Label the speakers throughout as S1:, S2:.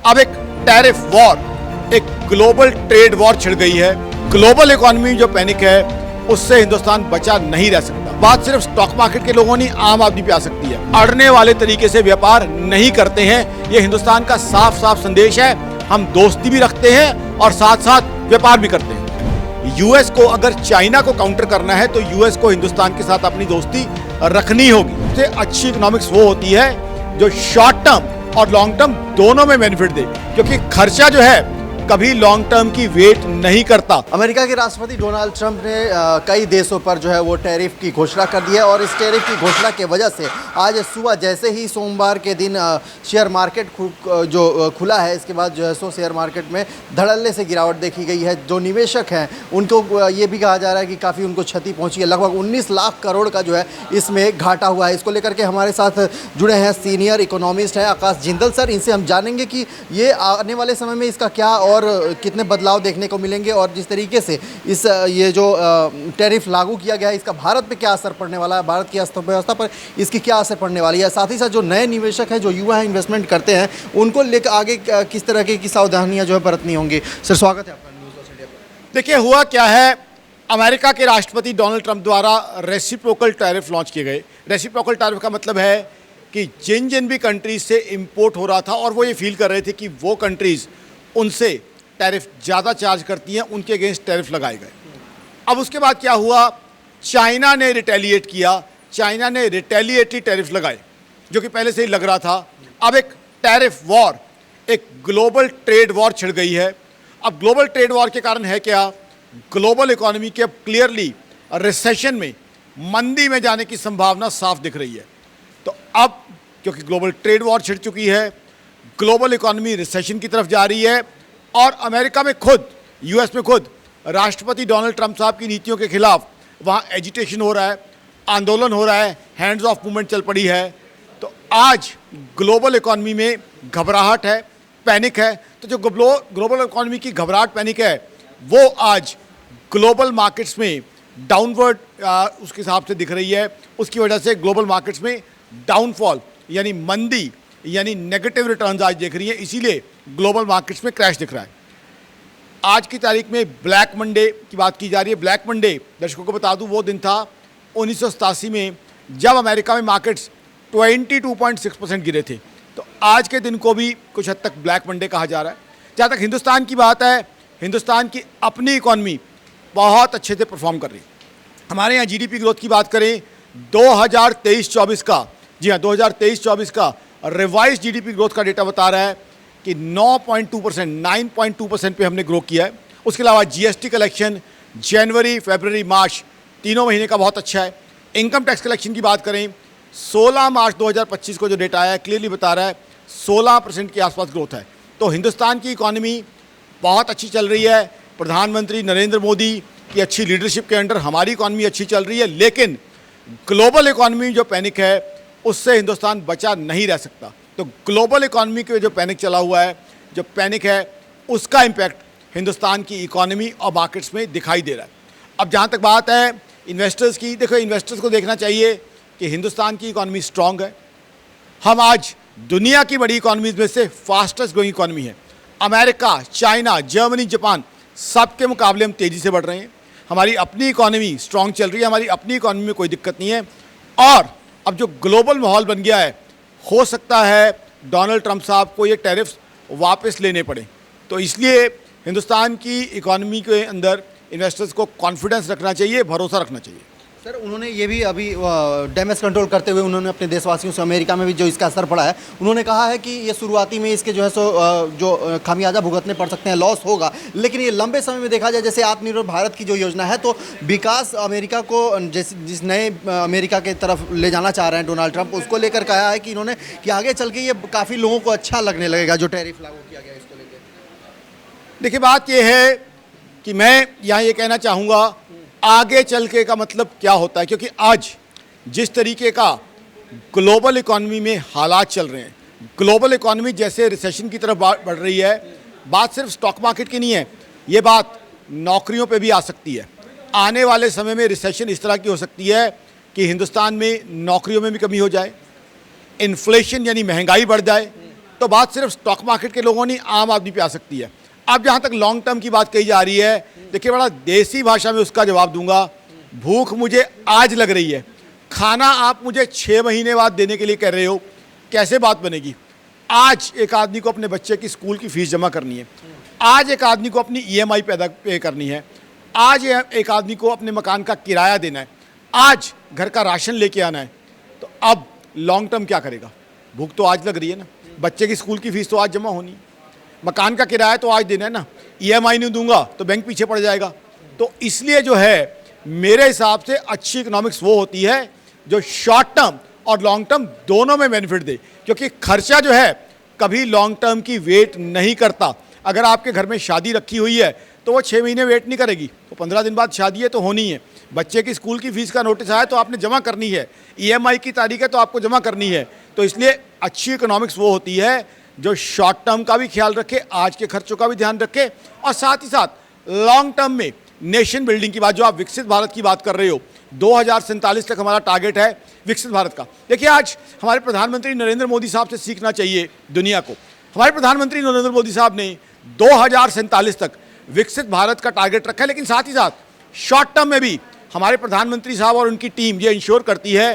S1: अब एक tariff war, एक ग्लोबल ट्रेड वॉर छिड़ गई है। ग्लोबल इकोनॉमी जो पैनिक है उससे हिंदुस्तान बचा नहीं रह सकता। बात सिर्फ स्टॉक मार्केट के लोगों नहीं, आम आदमी पे आ सकती है। अड़ने वाले तरीके से व्यापार नहीं करते हैं, ये हिंदुस्तान का साफ साफ संदेश है। हम दोस्ती भी रखते हैं और साथ साथ व्यापार भी करते हैं। यूएस को अगर चाइना को काउंटर करना है तो यूएस को हिंदुस्तान के साथ अपनी दोस्ती रखनी होगी। सबसे अच्छी इकोनॉमिक्स वो होती है जो शॉर्ट टर्म और लॉन्ग टर्म दोनों में बेनिफिट दे, क्योंकि खर्चा जो है कभी लॉन्ग टर्म की वेट नहीं करता।
S2: अमेरिका के राष्ट्रपति डोनाल्ड ट्रंप ने कई देशों पर जो है वो टैरिफ की घोषणा कर दी है और इस टैरिफ की घोषणा के वजह से आज सुबह जैसे ही सोमवार के दिन शेयर मार्केट जो खुला है, इसके बाद जो है सो शेयर मार्केट में धड़ल्ले से गिरावट देखी गई है। जो निवेशक हैं उनको ये भी कहा जा रहा है कि काफ़ी उनको क्षति पहुँची है। लगभग 19 लाख करोड़ का जो है इसमें घाटा हुआ है। इसको लेकर के हमारे साथ जुड़े हैं सीनियर इकोनॉमिस्ट हैं आकाश जिंदल सर। इनसे हम जानेंगे कि ये आने वाले समय में इसका क्या और कितने बदलाव देखने को मिलेंगे और जिस तरीके से ये जो टैरिफ लागू किया गया है इसका भारत पे क्या असर पड़ने वाला है, भारत की अर्थव्यवस्था पर इसकी क्या असर पड़ने वाली है। साथ ही साथ जो नए निवेशक हैं, जो युवा हैं, इन्वेस्टमेंट करते हैं, उनको लेकर आगे किस तरह की सावधानियां जो है बरतनी होंगी। सर स्वागत है आपका न्यूज़ ऑफ इंडिया पर।
S1: देखिए हुआ क्या है, अमेरिका के राष्ट्रपति डोनाल्ड ट्रंप द्वारा रेसिप्रोकल टैरिफ लॉन्च किए गए। रेसिप्रोकल टैरिफ का मतलब है कि जिन जिन भी कंट्रीज से इंपोर्ट हो रहा था और वो ये फील कर रहे थे कि वो कंट्रीज उनसे टैरिफ ज़्यादा चार्ज करती हैं, उनके अगेंस्ट टैरिफ लगाए गए। अब उसके बाद क्या हुआ, चाइना ने रिटेलिएट किया, चाइना ने रिटेलिएटरी टैरिफ लगाए जो कि पहले से ही लग रहा था। अब एक टैरिफ वॉर, एक ग्लोबल ट्रेड वॉर छिड़ गई है। अब ग्लोबल ट्रेड वॉर के कारण है क्या, ग्लोबल इकोनॉमी के अब क्लियरली रिसेशन में, मंदी में जाने की संभावना साफ दिख रही है। तो अब क्योंकि ग्लोबल ट्रेड वॉर छिड़ चुकी है, ग्लोबल इकोनॉमी रिसेशन की तरफ जा रही है और अमेरिका में खुद, यूएस में खुद राष्ट्रपति डोनाल्ड ट्रंप साहब की नीतियों के खिलाफ वहाँ एजिटेशन हो रहा है, आंदोलन हो रहा है, हैंड्स ऑफ मूवमेंट चल पड़ी है। तो आज ग्लोबल इकोनॉमी में घबराहट है, पैनिक है। तो जो ग्लोबल इकोनॉमी की घबराहट, पैनिक है, वो आज ग्लोबल मार्केट्स में डाउनवर्ड उसके हिसाब से दिख रही है। उसकी वजह से ग्लोबल मार्केट्स में डाउनफॉल यानी मंदी यानी नेगेटिव रिटर्न्स आज देख रही है, इसीलिए ग्लोबल मार्केट्स में क्रैश दिख रहा है। आज की तारीख में ब्लैक मंडे की बात की जा रही है। ब्लैक मंडे दर्शकों को बता दूं वो दिन था 1987 में जब अमेरिका में मार्केट्स 22.6% गिरे थे। तो आज के दिन को भी कुछ हद तक ब्लैक मंडे कहा जा रहा है। जहाँ तक हिंदुस्तान की बात है, हिंदुस्तान की अपनी इकॉनमी बहुत अच्छे से परफॉर्म कर रही है। हमारे यहाँ जीडीपी ग्रोथ की बात करें 2023-24 का, जी हाँ 2023-24 का रिवाइज जीडीपी ग्रोथ का डेटा बता रहा है कि 9.2% पे हमने ग्रो किया है। उसके अलावा जीएसटी कलेक्शन जनवरी, फरवरी, मार्च तीनों महीने का बहुत अच्छा है। इनकम टैक्स कलेक्शन की बात करें 16 मार्च 2025 को जो डेटा आया है क्लियरली बता रहा है 16% के आसपास ग्रोथ है। तो हिंदुस्तान की इकॉनमी बहुत अच्छी चल रही है। प्रधानमंत्री नरेंद्र मोदी की अच्छी लीडरशिप के अंडर हमारी इकॉनमी अच्छी चल रही है, लेकिन ग्लोबल इकॉनमी जो पैनिक है उससे हिंदुस्तान बचा नहीं रह सकता। तो ग्लोबल इकॉनमी के जो पैनिक चला हुआ है, जो पैनिक है, उसका इम्पैक्ट हिंदुस्तान की इकॉनमी और मार्केट्स में दिखाई दे रहा है। अब जहाँ तक बात है इन्वेस्टर्स की, देखो इन्वेस्टर्स को देखना चाहिए कि हिंदुस्तान की इकॉनमी स्ट्रांग है। हम आज दुनिया की बड़ी इकॉनमीज में से फास्टेस्ट ग्रोइंग इकॉनमी है। अमेरिका, चाइना, जर्मनी, जापान सबके मुकाबले हम तेज़ी से बढ़ रहे हैं। हमारी अपनी इकॉनमी स्ट्रांग चल रही है, हमारी अपनी इकॉनमी में कोई दिक्कत नहीं है। और अब जो ग्लोबल माहौल बन गया है, हो सकता है डोनाल्ड ट्रंप साहब को ये टैरिफ्स वापस लेने पड़े। तो इसलिए हिंदुस्तान की इकॉनमी के अंदर इन्वेस्टर्स को कॉन्फिडेंस रखना चाहिए, भरोसा रखना चाहिए।
S2: सर उन्होंने ये भी अभी डैमेज कंट्रोल करते हुए उन्होंने अपने देशवासियों से, अमेरिका में भी जो इसका असर पड़ा है, उन्होंने कहा है कि ये शुरुआती में इसके जो है सो जो खामियाजा भुगतने पड़ सकते हैं, लॉस होगा, लेकिन ये लंबे समय में देखा जाए, जैसे आत्मनिर्भर भारत की जो योजना है, तो विकास अमेरिका को जिस नए अमेरिका के तरफ ले जाना चाह रहे हैं डोनाल्ड ट्रंप, उसको लेकर कहा है कि इन्होंने कि आगे चल के ये काफ़ी लोगों को अच्छा लगने लगेगा जो टैरिफ लागू किया गया इसको लेकर।
S1: देखिए बात ये है कि मैं यहाँ ये कहना चाहूँगा आगे चल के का मतलब क्या होता है, क्योंकि आज जिस तरीके का ग्लोबल इकॉनमी में हालात चल रहे हैं, ग्लोबल इकॉनमी जैसे रिसेशन की तरफ बढ़ रही है, बात सिर्फ स्टॉक मार्केट की नहीं है, ये बात नौकरियों पे भी आ सकती है। आने वाले समय में रिसेशन इस तरह की हो सकती है कि हिंदुस्तान में नौकरियों में भी कमी हो जाए, इन्फ्लेशन यानी महंगाई बढ़ जाए, तो बात सिर्फ स्टॉक मार्केट के लोगों नहीं, आम आदमी पे आ सकती है। अब जहाँ तक लॉन्ग टर्म की बात कही जा रही है, देखिए बड़ा देसी भाषा में उसका जवाब दूंगा। भूख मुझे आज लग रही है, खाना आप मुझे 6 महीने बाद देने के लिए कह रहे हो, कैसे बात बनेगी? आज एक आदमी को अपने बच्चे की स्कूल की फीस जमा करनी है, आज एक आदमी को अपनी EMI पे करनी है, आज एक आदमी को अपने मकान का किराया देना है, आज घर का राशन लेके आना है। तो अब लॉन्ग टर्म क्या करेगा? भूख तो आज लग रही है ना, बच्चे की स्कूल की फीस तो आज जमा होनी है, मकान का किराया तो आज देना है ना, EMI नहीं दूंगा तो बैंक पीछे पड़ जाएगा। तो इसलिए जो है मेरे हिसाब से अच्छी इकोनॉमिक्स वो होती है जो शॉर्ट टर्म और लॉन्ग टर्म दोनों में बेनिफिट दे, क्योंकि खर्चा जो है कभी लॉन्ग टर्म की वेट नहीं करता। अगर आपके घर में शादी रखी हुई है तो वो 6 महीने वेट नहीं करेगी, तो 15 दिन बाद शादी है तो होनी है। बच्चे की स्कूल की फीस का नोटिस आया तो आपने जमा करनी है, EMI की तारीख है तो आपको जमा करनी है। तो इसलिए अच्छी इकोनॉमिक्स वो होती है जो शॉर्ट टर्म का भी ख्याल रखे, आज के खर्चों का भी ध्यान रखे, और साथ ही साथ लॉन्ग टर्म में नेशन बिल्डिंग की बात, जो आप विकसित भारत की बात कर रहे हो, 2047 तक हमारा टारगेट है विकसित भारत का। देखिए आज हमारे प्रधानमंत्री नरेंद्र मोदी साहब से सीखना चाहिए दुनिया को। हमारे प्रधानमंत्री नरेंद्र मोदी साहब ने 2047 तक विकसित भारत का टारगेट रखा है, लेकिन साथ ही साथ शॉर्ट टर्म में भी हमारे प्रधानमंत्री साहब और उनकी टीम ये इंश्योर करती है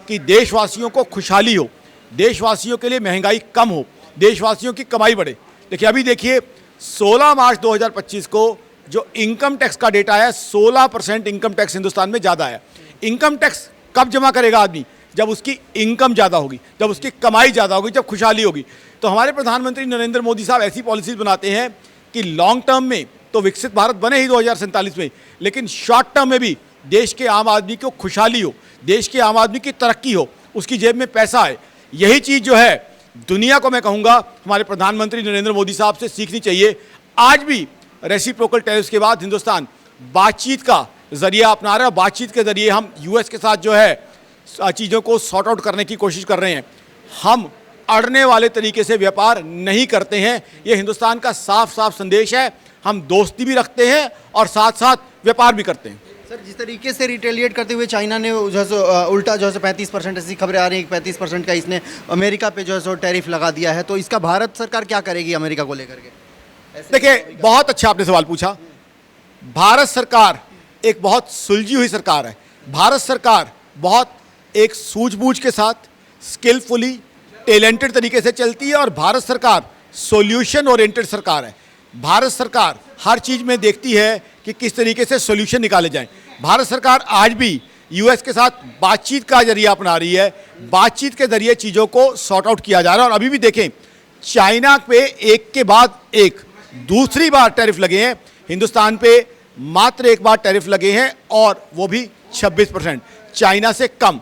S1: कि देशवासियों को खुशहाली हो, देशवासियों के लिए महंगाई कम हो, देशवासियों की कमाई बढ़े। देखिए अभी देखिए 16 मार्च 2025 को जो इनकम टैक्स का डेटा आया, 16% इनकम टैक्स हिंदुस्तान में ज़्यादा आया। इनकम टैक्स कब जमा करेगा आदमी? जब उसकी इनकम ज़्यादा होगी, जब उसकी कमाई ज़्यादा होगी, जब खुशहाली होगी। तो हमारे प्रधानमंत्री नरेंद्र मोदी साहब ऐसी पॉलिसीज़ बनाते हैं कि लॉन्ग टर्म में तो विकसित भारत बने ही 2047 में, लेकिन शॉर्ट टर्म में भी देश के आम आदमी को खुशहाली हो, देश के आम आदमी की तरक्की हो, उसकी जेब में पैसा आए। यही चीज़ जो है दुनिया को मैं कहूँगा हमारे प्रधानमंत्री नरेंद्र मोदी साहब से सीखनी चाहिए। आज भी रेसिप्रोकल टैरिफ्स के बाद हिंदुस्तान बातचीत का जरिया अपना रहा है, बातचीत के जरिए हम US के साथ जो है चीज़ों को सॉर्ट आउट करने की कोशिश कर रहे हैं। हम अड़ने वाले तरीके से व्यापार नहीं करते हैं, ये हिंदुस्तान का साफ साफ संदेश है। हम दोस्ती भी रखते हैं और साथ साथ व्यापार भी करते हैं।
S2: सर जिस तरीके से रिटेलिएट करते हुए चाइना ने जो है सो उल्टा जो है सो 35% ऐसी खबरें आ रही हैं, 35% का इसने अमेरिका पे जो है सो टैरिफ लगा दिया है, तो इसका भारत सरकार क्या करेगी अमेरिका को लेकर के?
S1: देखिए बहुत अच्छा आपने सवाल पूछा। भारत सरकार एक बहुत सुलझी हुई सरकार है। भारत सरकार बहुत एक सूझबूझ के साथ, स्किलफुली, टैलेंटेड तरीके से चलती है, और भारत सरकार सॉल्यूशन ओरिएंटेड सरकार है। भारत सरकार हर चीज़ में देखती है कि किस तरीके से सॉल्यूशन निकाले जाएं। भारत सरकार आज भी US के साथ बातचीत का जरिया अपना रही है, बातचीत के जरिए चीज़ों को सॉर्ट आउट किया जा रहा है। और अभी भी देखें चाइना पे एक के बाद एक दूसरी बार टैरिफ लगे हैं, हिंदुस्तान पे मात्र एक बार टैरिफ लगे हैं और वो भी 26%, चाइना से कम।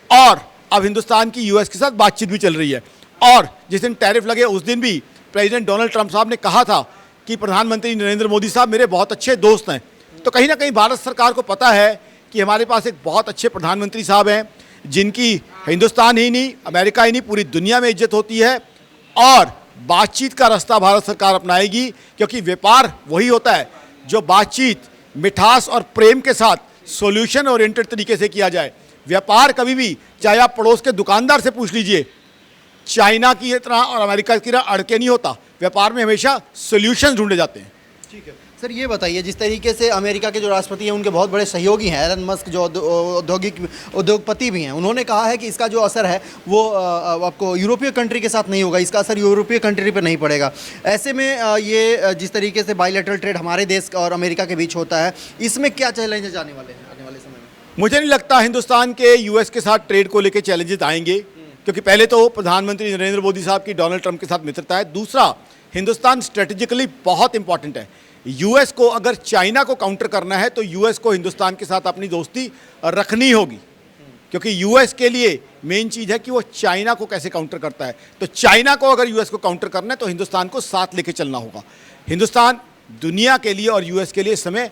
S1: और अब हिंदुस्तान की US के साथ बातचीत भी चल रही है। और जिस दिन टैरिफ लगे उस दिन भी प्रेसिडेंट डोनाल्ड ट्रंप साहब ने कहा था कि प्रधानमंत्री नरेंद्र मोदी साहब मेरे बहुत अच्छे दोस्त हैं। तो कहीं ना कहीं भारत सरकार को पता है कि हमारे पास एक बहुत अच्छे प्रधानमंत्री साहब हैं जिनकी हिंदुस्तान ही नहीं, अमेरिका ही नहीं, पूरी दुनिया में इज्जत होती है। और बातचीत का रास्ता भारत सरकार अपनाएगी, क्योंकि व्यापार वही होता है जो बातचीत, मिठास और प्रेम के साथ सॉल्यूशन ओरिएंटेड तरीके से किया जाए। व्यापार कभी भी, चाहे आप पड़ोस के दुकानदार से पूछ लीजिए, चाइना की तरह और अमेरिका की तरह अड़के नहीं होता। व्यापार में हमेशा सॉल्यूशंस ढूंढे जाते हैं।
S2: ठीक है सर, ये बताइए जिस तरीके से अमेरिका के जो राष्ट्रपति हैं उनके बहुत बड़े सहयोगी हैं, एलन मस्क जो उद्योगपति भी हैं, उन्होंने कहा है कि इसका जो असर है वो आपको यूरोपीय कंट्री के साथ नहीं होगा, इसका असर यूरोपीय कंट्री पर नहीं पड़ेगा। ऐसे में ये जिस तरीके से बायलैटरल ट्रेड हमारे देश और अमेरिका के बीच होता है, इसमें क्या चैलेंजेस आने वाले हैं आने वाले समय में?
S1: मुझे नहीं लगता हिंदुस्तान के US के साथ ट्रेड को लेकर चैलेंजेस आएंगे, क्योंकि पहले तो प्रधानमंत्री नरेंद्र मोदी साहब की डोनाल्ड ट्रंप के साथ मित्रता है। दूसरा, हिंदुस्तान स्ट्रेटेजिकली बहुत इंपॉर्टेंट है। US को अगर चाइना को काउंटर करना है तो US को हिंदुस्तान के साथ अपनी दोस्ती रखनी होगी, क्योंकि US के लिए मेन चीज़ है कि वो चाइना को कैसे काउंटर करता है। तो चाइना को अगर US को काउंटर करना है तो हिंदुस्तान को साथ लेके चलना होगा। हिंदुस्तान दुनिया के लिए और US के लिए इस समय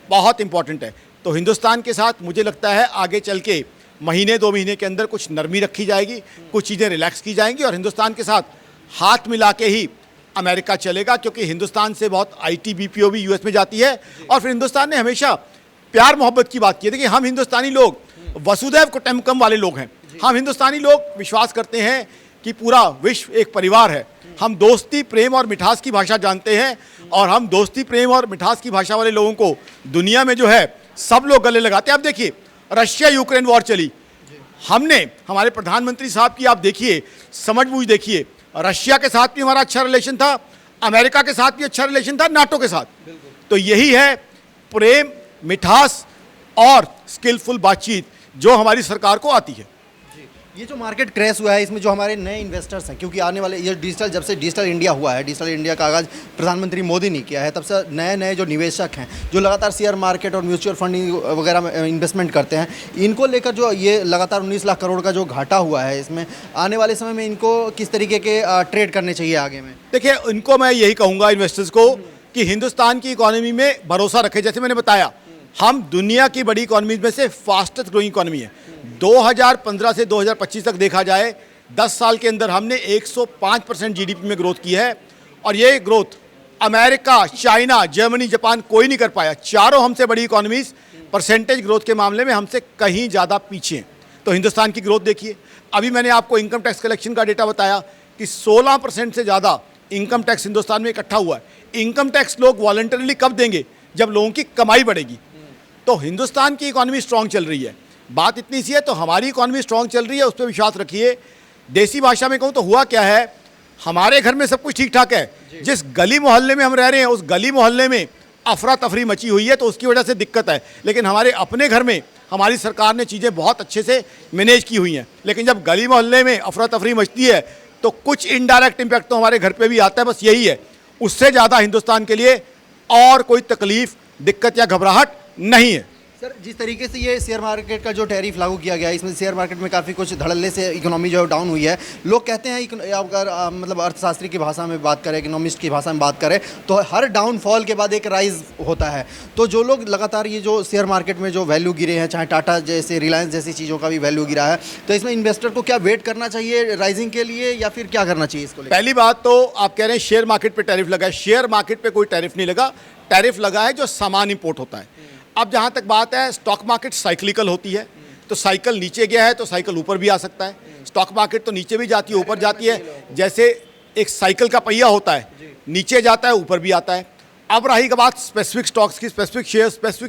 S1: बहुत इंपॉर्टेंट है। तो हिंदुस्तान के साथ मुझे लगता है आगे चल के महीने 2 महीने के अंदर कुछ नरमी रखी जाएगी, कुछ चीज़ें रिलैक्स की जाएंगी, और हिंदुस्तान के साथ हाथ मिला के ही अमेरिका चलेगा, क्योंकि हिंदुस्तान से बहुत IT BPO भी US में जाती है। और फिर हिंदुस्तान ने हमेशा प्यार मोहब्बत की बात की है। देखिए हम हिंदुस्तानी लोग वसुधैव कुटुंबकम वाले लोग हैं। हम हिंदुस्तानी लोग विश्वास करते हैं कि पूरा विश्व एक परिवार है। हम दोस्ती, प्रेम और मिठास की भाषा जानते हैं, और हम दोस्ती, प्रेम और मिठास की भाषा वाले लोगों को दुनिया में जो है सब लोग गले लगाते हैं। अब देखिए, रशिया यूक्रेन वॉर चली, हमने, हमारे प्रधानमंत्री साहब की आप देखिए समझबूझ देखिए, रशिया के साथ भी हमारा अच्छा रिलेशन था, अमेरिका के साथ भी अच्छा रिलेशन था, नाटो के साथ। तो यही है प्रेम, मिठास और स्किलफुल बातचीत जो हमारी सरकार को आती है।
S2: ये जो मार्केट क्रैश हुआ है, इसमें जो हमारे नए इन्वेस्टर्स हैं, क्योंकि आने वाले ये डिजिटल, जब से डिजिटल इंडिया हुआ है, डिजिटल इंडिया का आगाज़ प्रधानमंत्री मोदी ने किया है, तब से नए नए जो निवेशक हैं, जो लगातार शेयर मार्केट और म्यूचुअल फंडिंग वगैरह में इन्वेस्टमेंट करते हैं, इनको लेकर जो ये लगातार 19 लाख करोड़ का जो घाटा हुआ है, इसमें आने वाले समय में इनको किस तरीके के ट्रेड करने चाहिए आगे में?
S1: देखिए, इनको मैं यही कहूँगा इन्वेस्टर्स को कि हिंदुस्तान की इकोनॉमी में भरोसा रखें। जैसे मैंने बताया, हम दुनिया की बड़ी इकोनॉमी में से फास्टेस्ट ग्रोइंग इकोनॉमी है। 2015 से 2025 तक देखा जाए, 10 साल के अंदर हमने 105% जीडीपी में ग्रोथ की है, और ये growth America, China, Germany, Japan कोई नहीं कर पाया। चारों हमसे बड़ी इकोनॉमीज परसेंटेज ग्रोथ के मामले में हमसे कहीं ज़्यादा पीछे हैं। तो हिंदुस्तान की ग्रोथ देखिए, अभी मैंने आपको इनकम टैक्स कलेक्शन का डेटा बताया कि 16% से ज़्यादा इनकम टैक्स हिंदुस्तान में इकट्ठा हुआ है। इनकम टैक्स लोग वॉलंटरली कब देंगे? जब लोगों की कमाई बढ़ेगी। तो हिंदुस्तान की इकोनॉमी स्ट्रांग चल रही है। बात इतनी सी है, तो हमारी इकोनॉमी स्ट्रांग चल रही है, उस पर विश्वास रखिए। देसी भाषा में कहूँ तो हुआ क्या है, हमारे घर में सब कुछ ठीक ठाक है, जिस गली मोहल्ले में हम रह रहे हैं उस गली मोहल्ले में अफरा तफरी मची हुई है, तो उसकी वजह से दिक्कत है। लेकिन हमारे अपने घर में हमारी सरकार ने चीज़ें बहुत अच्छे से मैनेज की हुई हैं। लेकिन जब गली मोहल्ले में अफरा तफरी मचती है तो कुछ इनडायरेक्ट इम्पैक्ट तो हमारे घर पे भी आता है, बस यही है। उससे ज़्यादा हिंदुस्तान के लिए और कोई तकलीफ, दिक्कत या घबराहट नहीं है।
S2: सर, जिस तरीके से ये शेयर मार्केट का जो टैरिफ लागू किया गया है, इसमें शेयर मार्केट में काफ़ी कुछ धड़ल्ले से इकोनॉमी जो है डाउन हुई है। लोग कहते हैं, अगर मतलब अर्थशास्त्री की भाषा में बात करें, इकोनॉमिस्ट की भाषा में बात करें, तो हर डाउनफॉल के बाद एक राइज होता है। तो जो लोग लगातार ये जो शेयर मार्केट में जो वैल्यू गिरे हैं, चाहे टाटा जैसे, रिलायंस जैसी चीज़ों का भी वैल्यू गिरा है, तो इसमें इन्वेस्टर को क्या वेट करना चाहिए राइजिंग के लिए, या फिर क्या करना चाहिए इसको?
S1: पहली बात तो आप कह रहे हैं शेयर मार्केट पे टैरिफ लगा है। शेयर मार्केट पे कोई टैरिफ नहीं लगा। टैरिफ लगा है जो सामान इंपोर्ट होता है। अब जहाँ तक बात है, स्टॉक मार्केट साइक्लिकल होती है, तो साइकिल नीचे गया है तो साइकिल ऊपर भी आ सकता है। स्टॉक मार्केट तो नीचे भी जाती है, ऊपर जाती है। जैसे एक साइकिल का पहिया होता है, नीचे जाता है, ऊपर भी आता है। अब रही बात स्पेसिफिक स्टॉक्स की, स्पेसिफिक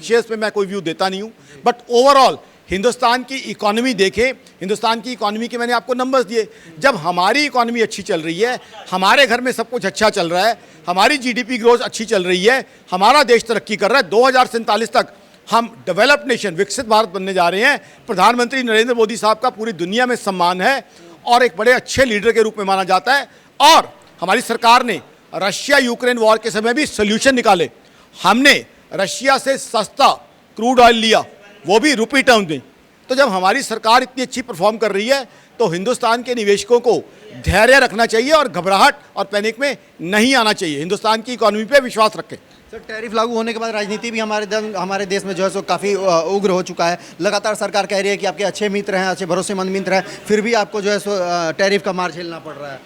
S1: शेयर्स पे मैं कोई व्यू देता नहीं हूँ, बट ओवरऑल हिंदुस्तान की इकोनॉमी देखें, हिंदुस्तान की इकोनॉमी के मैंने आपको नंबर्स दिए। जब हमारी इकोनॉमी अच्छी चल रही है, हमारे घर में सब कुछ अच्छा चल रहा है, हमारी जीडीपी ग्रोथ अच्छी चल रही है, हमारा देश तरक्की कर रहा है, 2047 तक हम डेवलप्ड नेशन, विकसित भारत बनने जा रहे हैं। प्रधानमंत्री नरेंद्र मोदी साहब का पूरी दुनिया में सम्मान है और एक बड़े अच्छे लीडर के रूप में माना जाता है। और हमारी सरकार ने रशिया यूक्रेन वॉर के समय भी सोल्यूशन निकाले। हमने रशिया से सस्ता क्रूड ऑयल लिया, वो भी रुपी टर्म में। तो जब हमारी सरकार इतनी अच्छी परफॉर्म कर रही है, तो हिंदुस्तान के निवेशकों को धैर्य रखना चाहिए और घबराहट और पैनिक में नहीं आना चाहिए। हिंदुस्तान की इकोनॉमी पे विश्वास रखें।
S2: सर, टैरिफ लागू होने के बाद राजनीति भी हमारे देश में जो है सो काफ़ी उग्र हो चुका है। लगातार सरकार कह रही है कि आपके अच्छे मित्र हैं, अच्छे भरोसेमंद मित्र हैं, फिर भी आपको जो है सो टैरिफ का मार झेलना पड़ रहा है।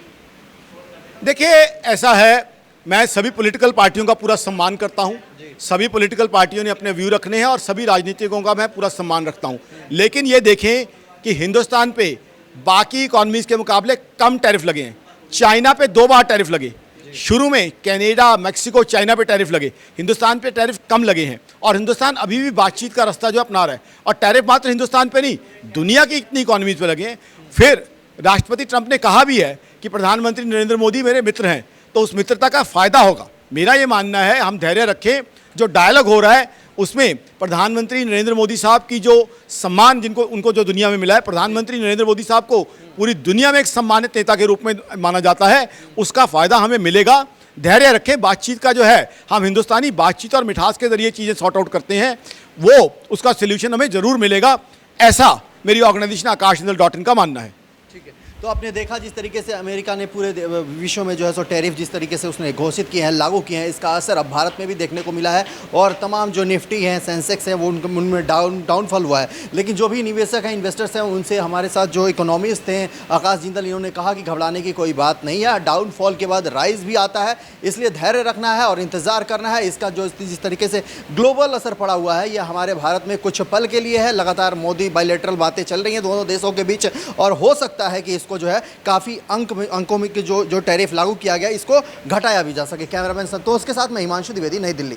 S1: देखिए, ऐसा है, मैं सभी पॉलिटिकल पार्टियों का पूरा सम्मान करता हूं। सभी पॉलिटिकल पार्टियों ने अपने व्यू रखने हैं और सभी राजनीतिकों का मैं पूरा सम्मान रखता हूं। लेकिन ये देखें कि हिंदुस्तान पे बाकी इकॉनमीज़ के मुकाबले कम टैरिफ लगे हैं। चाइना पे 2 बार टैरिफ लगे। शुरू में कनाडा, मैक्सिको, चाइना पे टैरिफ लगे, हिंदुस्तान पे टैरिफ कम लगे हैं। और हिंदुस्तान अभी भी बातचीत का रास्ता जो अपना रहा है। और टैरिफ मात्र हिंदुस्तान पे नहीं, दुनिया की इतनी इकॉनमीज़ पे लगे हैं। फिर राष्ट्रपति ट्रंप ने कहा भी है कि प्रधानमंत्री नरेंद्र मोदी मेरे मित्र हैं, तो उस मित्रता का फ़ायदा होगा। मेरा ये मानना है, हम धैर्य रखें। जो डायलॉग हो रहा है उसमें प्रधानमंत्री नरेंद्र मोदी साहब की जो सम्मान उनको जो दुनिया में मिला है, प्रधानमंत्री नरेंद्र मोदी साहब को पूरी दुनिया में एक सम्मानित नेता के रूप में माना जाता है, उसका फ़ायदा हमें मिलेगा। धैर्य रखें। बातचीत का जो है, हम हिंदुस्तानी बातचीत और मिठास के ज़रिए चीज़ें सॉर्ट आउट करते हैं, वो उसका सोल्यूशन हमें ज़रूर मिलेगा। ऐसा मेरी ऑर्गेनाइजेशन आकाशनिधल.in का मानना है।
S2: ठीक है, तो आपने देखा जिस तरीके से अमेरिका ने पूरे विश्व में जो है सो टैरिफ जिस तरीके से उसने घोषित किए हैं, लागू किए हैं, इसका असर अब भारत में भी देखने को मिला है। और तमाम जो निफ्टी हैं, सेंसेक्स हैं, वो उनमें डाउनफॉल हुआ है। लेकिन जो भी निवेशक हैं, इन्वेस्टर्स हैं, उनसे हमारे साथ जो इकोनॉमिस्ट थे आकाश जिंदल, इन्होंने कहा कि घबराने की कोई बात नहीं है, डाउनफॉल के बाद राइज भी आता है, इसलिए धैर्य रखना है और इंतज़ार करना है। इसका जो जिस तरीके से ग्लोबल असर पड़ा हुआ है, यह हमारे भारत में कुछ पल के लिए है। लगातार मोदी बायलैटरल बातें चल रही हैं दोनों देशों के बीच, और हो सकता है कि इस इसको जो है काफ़ी अंकों में जो टैरिफ लागू किया गया इसको घटाया भी जा सके। कैमरामैन संतोष के साथ मैं हिमांशु द्विवेदी, नई दिल्ली।